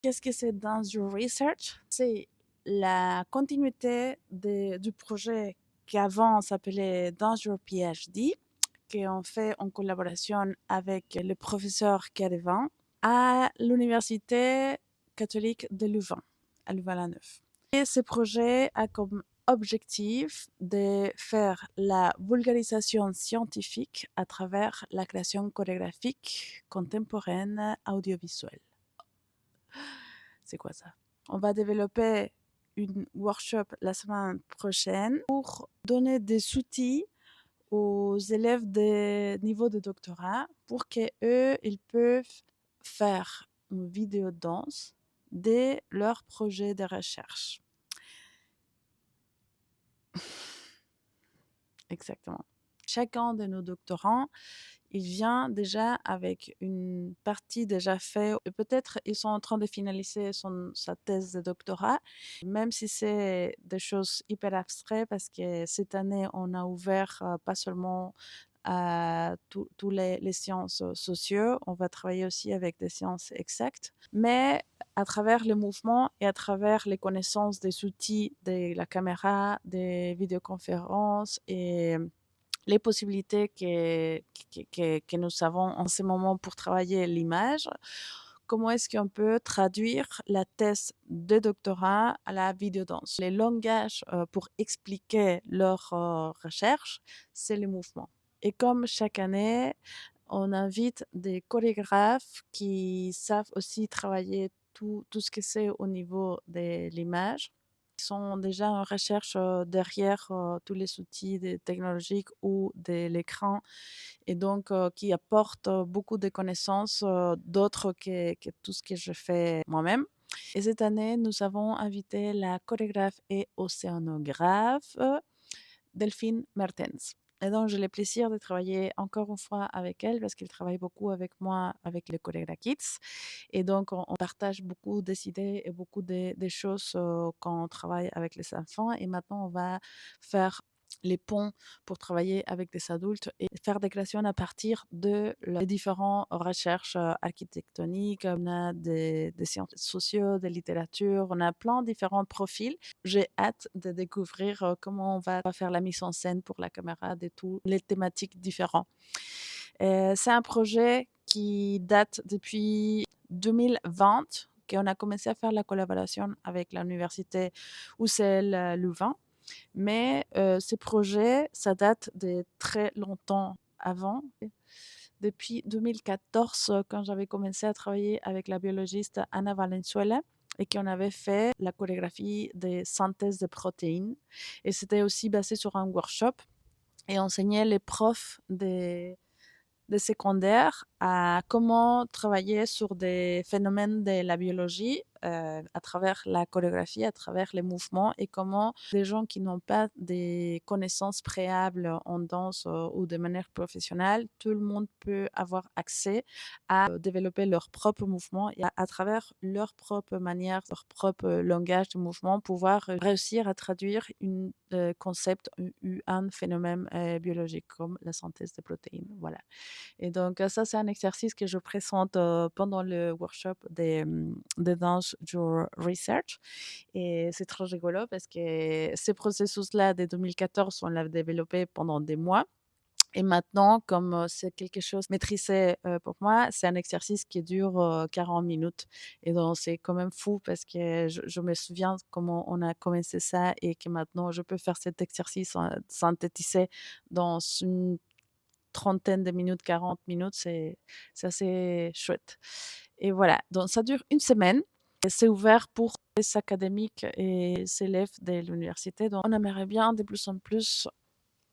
Qu'est-ce que c'est Danger Research? C'est la continuité du projet qui avant s'appelait Danger PhD, qu'on fait en collaboration avec le professeur Cadevin à l'Université catholique de Louvain, à Louvain-la-Neuve. Et ce projet a comme objectif de faire la vulgarisation scientifique à travers la création chorégraphique contemporaine audiovisuelle. C'est quoi ça? On va développer une workshop la semaine prochaine pour donner des outils aux élèves de niveau de doctorat pour qu'eux, ils peuvent faire une vidéo danse de leur projet de recherche. Exactement. Chacun de nos doctorants, il vient déjà avec une partie déjà faite et peut-être ils sont en train de finaliser sa thèse de doctorat, même si c'est des choses hyper abstraites parce que cette année, on a ouvert pas seulement à tous les sciences sociaux, on va travailler aussi avec des sciences exactes, mais à travers le mouvement et à travers les connaissances des outils de la caméra, des vidéoconférences et les possibilités que nous avons en ce moment pour travailler l'image, comment est-ce qu'on peut traduire la thèse de doctorat à la vidéodanse? Les langages pour expliquer leur recherche, c'est le mouvement. Et comme chaque année, on invite des chorégraphes qui savent aussi travailler tout ce que c'est au niveau de l'image. Ils sont déjà en recherche derrière tous les outils technologiques ou de l'écran et donc qui apportent beaucoup de connaissances d'autres que tout ce que je fais moi-même. Et cette année, nous avons invité la chorégraphe et océanographe Delphine Mertens. Et donc, j'ai le plaisir de travailler encore une fois avec elle parce qu'elle travaille beaucoup avec moi, avec les Chorégra Kids. Et donc, on partage beaucoup des idées et beaucoup des choses quand on travaille avec les enfants. Et maintenant, on va faire les ponts pour travailler avec des adultes et faire des créations à partir de les différentes recherches architectoniques. On a des sciences sociaux, de littérature, on a plein de différents profils. J'ai hâte de découvrir comment on va faire la mise en scène pour la caméra de toutes les thématiques différentes. C'est un projet qui date depuis 2020 qu'on a commencé à faire la collaboration avec l'université UCL Louvain. Mais ce projet, ça date de très longtemps avant. Depuis 2014, quand j'avais commencé à travailler avec la biologiste Anna Valenzuela et qu'on avait fait la chorégraphie des synthèses de protéines. Et c'était aussi basé sur un workshop et enseignait les profs des secondaires à comment travailler sur des phénomènes de la biologie à travers la chorégraphie, à travers les mouvements et comment des gens qui n'ont pas des connaissances préalables en danse ou de manière professionnelle, tout le monde peut avoir accès à développer leurs propres mouvements et à travers leur propre manière, leur propre langage de mouvement, pouvoir réussir à traduire un concept ou un phénomène biologique comme la synthèse des protéines. Voilà. Et donc, ça, c'est un exercice que je présente pendant le workshop de Dance Your Research. Et c'est trop rigolo parce que ce processus-là de 2014, on l'a développé pendant des mois. Et maintenant, comme c'est quelque chose maîtrisé pour moi, c'est un exercice qui dure 40 minutes. Et donc, c'est quand même fou parce que je me souviens comment on a commencé ça et que maintenant, je peux faire cet exercice synthétisé dans une trentaine de minutes, 40 minutes, c'est assez chouette. Et voilà, donc ça dure une semaine et c'est ouvert pour les académiques et les élèves de l'université. Donc on aimerait bien de plus en plus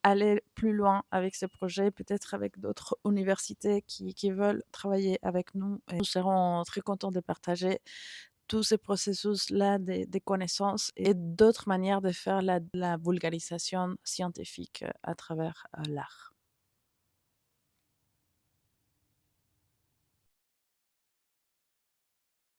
aller plus loin avec ce projet, peut-être avec d'autres universités qui veulent travailler avec nous. Et nous serons très contents de partager tous ces processus-là des connaissances et d'autres manières de faire la vulgarisation scientifique à travers l'art.